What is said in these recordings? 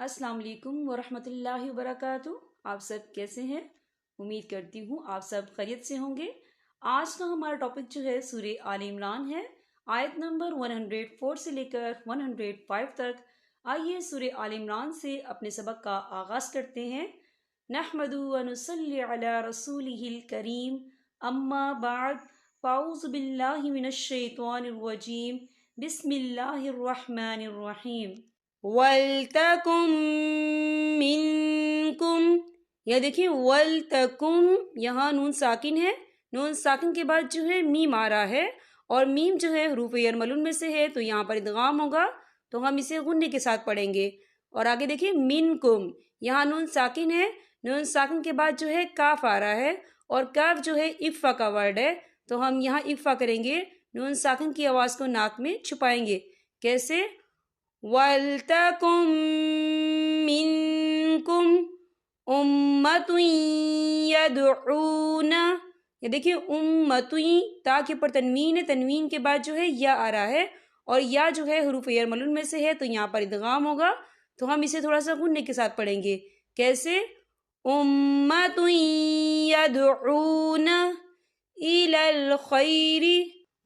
السلام علیکم ورحمۃ اللہ وبرکاتہ۔ آپ سب کیسے ہیں؟ امید کرتی ہوں آپ سب خیریت سے ہوں گے۔ آج کا ہمارا ٹاپک جو ہے سورہ آل عمران ہے، آیت نمبر 104 سے لے کر 105 تک۔ آئیے سورہ آل عمران سے اپنے سبق کا آغاز کرتے ہیں۔ نحمدہ و نصلی علی رسولہ الکریم، اما بعد، فاعوذ باللہ من الشیطان الرجیم، بسم اللہ الرحمن الرحیم۔ وَلْتَكُن مِّنكُم، یہ دیکھیں وَلْتَكُن، یہاں نون ساکن ہے، نون ساکن کے بعد جو ہے میم آ رہا ہے، اور میم جو ہے حروف یرملون میں سے ہے، تو یہاں پر ادغام ہوگا، تو ہم اسے غنّے کے ساتھ پڑھیں گے۔ اور آگے دیکھیں منکم، یہاں نون ساکن ہے، نون ساکن کے بعد جو ہے کاف آ رہا ہے، اور کاف جو ہے اقفا کا ورڈ ہے، تو ہم یہاں اقفا کریں گے، نون ساکن کی آواز کو ناک میں چھپائیں گے۔ کیسے؟ وَلْتَكُن مِّنكُمْ أُمَّةٌ يَدْعُونَ، یہ دیکھیں امتٌ، تا کے اوپر تنوین ہے، تنوین کے بعد جو ہے یا آ رہا ہے، اور یا جو ہے حروف یرملون میں سے ہے، تو یہاں پر ادغام ہوگا، تو ہم اسے تھوڑا سا غنّے کے ساتھ پڑھیں گے۔ کیسے؟ امتٌ يَدْعُونَ إِلَى الْخَيْرِ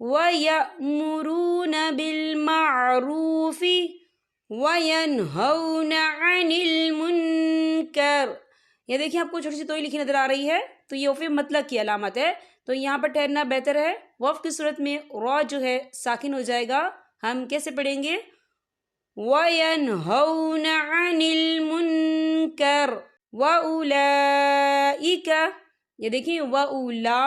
وَيَأْمُرُونَ بِالْمَعْرُوفِ وَيَنْهَوْنَ عَنِ الْمُنْكَرِ، یہ دیکھیں آپ کو چھوٹی سی توئی لکھی نظر آ رہی ہے، تو یہ وقف مطلق کی علامت ہے، تو یہاں پر ٹھہرنا بہتر ہے۔ وقف کی صورت میں را جو ہے ساکن ہو جائے گا، ہم کیسے پڑھیں گے؟ وَيَنْهَوْنَ عَنِ الْمُنْكَرِ وَأُولَئِكَ، یہ دیکھیں وَأُولَا،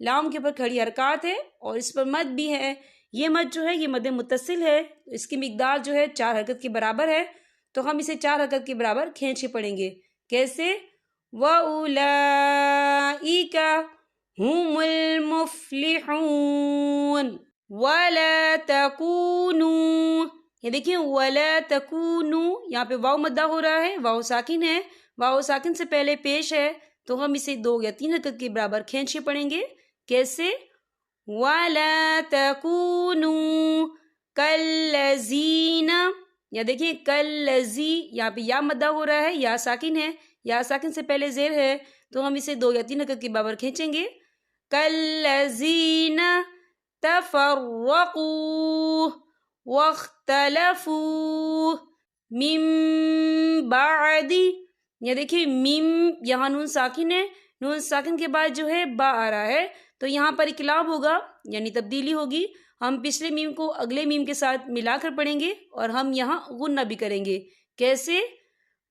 لام کے اوپر کھڑی حرکات ہے، اور اس پر مد بھی ہے، یہ مد جو ہے یہ مد متصل ہے، اس کی مقدار جو ہے 4 حرکت کے برابر ہے، تو ہم اسے 4 حرکت کے برابر کھینچ کے پڑھیں گے۔ کیسے؟ وَأُولَئِكَ هُمُ الْمُفْلِحُونَ وَلَا تَكُونُوا، یہ دیکھیں وَلَا تَكُونُوا، یہاں پہ واو مدہ ہو رہا ہے، واو ساکن ہے، واو ساکن سے پہلے پیش ہے، تو ہم اسے 2 یا 3 حرکت کے برابر کھینچ کے پڑھیں گے۔ کیسے؟ وَلَا تَكُونُوا كَالَّذِينَ، یا دیکھیں کلذی، یہاں پہ یا مدہ ہو رہا ہے، یا ساکن ہے، یا ساکن سے پہلے زیر ہے، تو ہم اسے 2 یا 3 حرکت کے برابر کھینچیں گے۔ كَالَّذِينَ تَفَرَّقُوا وَاخْتَلَفُوا مِن بَعْدِ، یہ دیکھیں میم، یہاں نون ساکن ہے، نون ساکن کے بعد جو ہے با آ رہا ہے، تو یہاں پر انقلاب ہوگا، یعنی تبدیلی ہوگی، ہم پچھلے میم کو اگلے میم کے ساتھ ملا کر پڑھیں گے، اور ہم یہاں غنہ بھی کریں گے۔ کیسے؟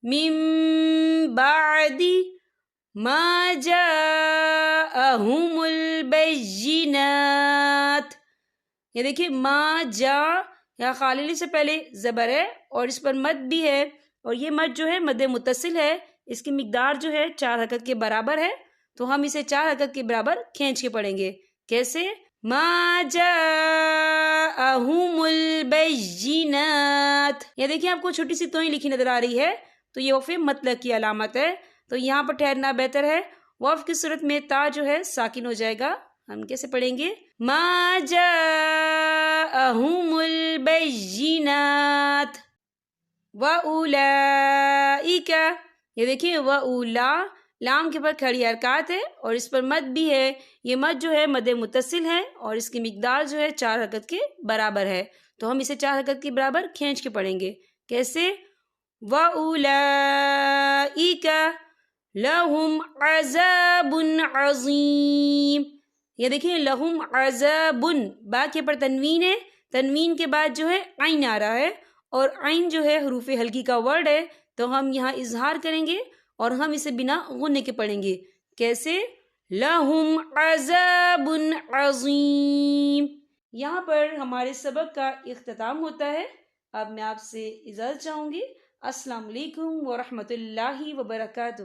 من بعد ما جاءهم البینات، یہ دیکھیں ما جا، یہاں خاللی سے پہلے زبر ہے، اور اس پر مد بھی ہے، اور یہ مد جو ہے مد متصل ہے، اس کی مقدار جو ہے 4 حرکت کے برابر ہے، تو ہم اسے 4 حرکت کے برابر کھینچ کے پڑھیں گے۔ کیسے؟ ما جاءهم البینات، یہ دیکھیں آپ کو چھوٹی سی توئی لکھی نظر آ رہی ہے، تو یہ وقف مطلق کی علامت ہے، تو یہاں پر ٹھہرنا بہتر ہے۔ وقف کی صورت میں تا جو ہے ساکن ہو جائے گا، ہم کیسے پڑھیں گے؟ ما جاءهم البینات وَأُولَئِكَ، یہ دیکھیں وَأُولا، لام کے پر کھڑی حرکات ہے، اور اس پر مد بھی ہے، یہ مد جو ہے مد متصل ہے، اور اس کی مقدار جو ہے 4 حرکت کے برابر ہے، تو ہم اسے 4 حرکت کے برابر کھینچ کے پڑھیں گے۔ کیسے؟ وَأُولَئِكَ لَهُمْ عَذَابٌ عَظِيمٌ، یہ دیکھیں لَهُمْ عَذَابٌ، با کے پر تنوین ہے، تنوین کے بعد جو ہے عین آ رہا ہے، اور عین جو ہے حروف ہلکی کا ورڈ ہے، تو ہم یہاں اظہار کریں گے، اور ہم اسے بنا غنّے کے پڑھیں گے۔ کیسے؟ لَهُمْ عَذَابٌ عَظِيمٌ۔ یہاں پر ہمارے سبق کا اختتام ہوتا ہے، اب میں آپ سے اجازت چاہوں گی۔ السلام علیکم ورحمۃ اللہ وبرکاتہ۔